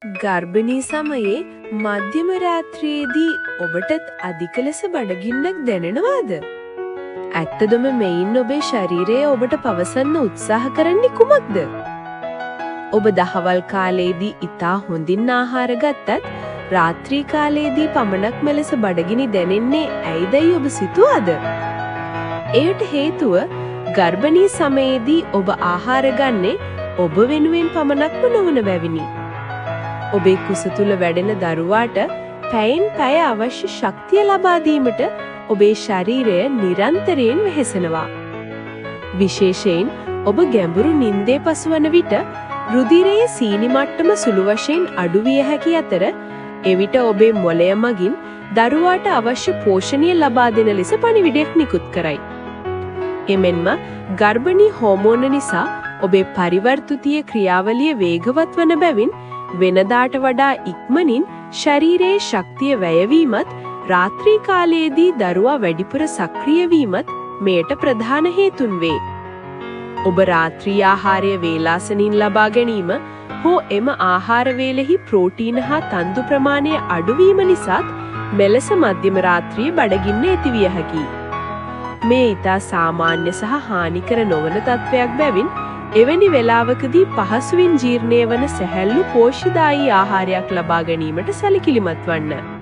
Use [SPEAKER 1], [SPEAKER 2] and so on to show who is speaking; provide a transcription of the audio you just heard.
[SPEAKER 1] ගර්භණී සමයේ මධ්‍යම රාත්‍රියේදී ඔබටත් අධික ලෙස බඩගින්නක් දැනෙනවාද? ඇත්තදම මෙයින් ඔබේ ශරීරය ඔබට පවසන්න උත්සාහ කරන්නේ කුමක්ද? ඔබ දහවල් කාලයේදී ඉතා හොඳින් ආහාර ගත්තත් රාත්‍රී කාලයේදී පමණක් මෙලෙස බඩගිනි දැනෙන්නේ ඇයිදයි ඔබ සිතුවද? එයට හේතුව ගර්භණී සමයේදී ඔබ ආහාර ගන්නේ ඔබ වෙනුවෙන් පමණක්ම නොවන බැවිනි. ඔබේ කුස තුල වැඩෙන දරුවාට පැයෙන් පැය අවශ්‍ය ශක්තිය ලබා දීමට ඔබේ ශරීරය නිරන්තරයෙන් වෙහෙසෙනවා. විශේෂයෙන් ඔබ ගැඹුරු නිින්දේ පසුවන විට රුධිරයේ සීනි මට්ටම සුළු වශයෙන් අඩු විය හැකි අතර එවිට ඔබේ මොළය මගින් දරුවාට අවශ්‍ය පෝෂණය ලබා දෙන ලෙස පණිවිඩයක් නිකුත් කරයි. එමෙන්ම ගර්භණී හෝමෝන නිසා ඔබේ පරිවර්තෘතිය ක්‍රියාවලිය වේගවත් වන බැවින් වෙනදාට වඩා ඉක්මනින් ශරීරයේ ශක්තිය වැයවීමත් රාත්‍රී කාලයේදී දරුවා වැඩිපුර සක්‍රිය වීමත් මෙයට ප්‍රධාන හේතුන් වේ. ඔබ රාත්‍රී ආහාරය වේලාසනින් ලබා ගැනීම හෝ එම ආහාර වේලෙහි ප්‍රෝටීන හා තන්දු ප්‍රමාණය අඩුවීම නිසාත් මෙලෙස මධ්‍යම රාත්‍රියේ බඩගින්න ඇතිවිය හැකියි. මේ ඊට සාමාන්‍ය සහ හානිකර නොවන තත්වයක් බැවින් එවැනි වෙලාවකදී පහසුවෙන් ජීර්ණය වන සැහැල්ලු පෝෂ්‍යදායී ආහාරයක් ලබා ගැනීමට සැලකිලිමත් වන්න.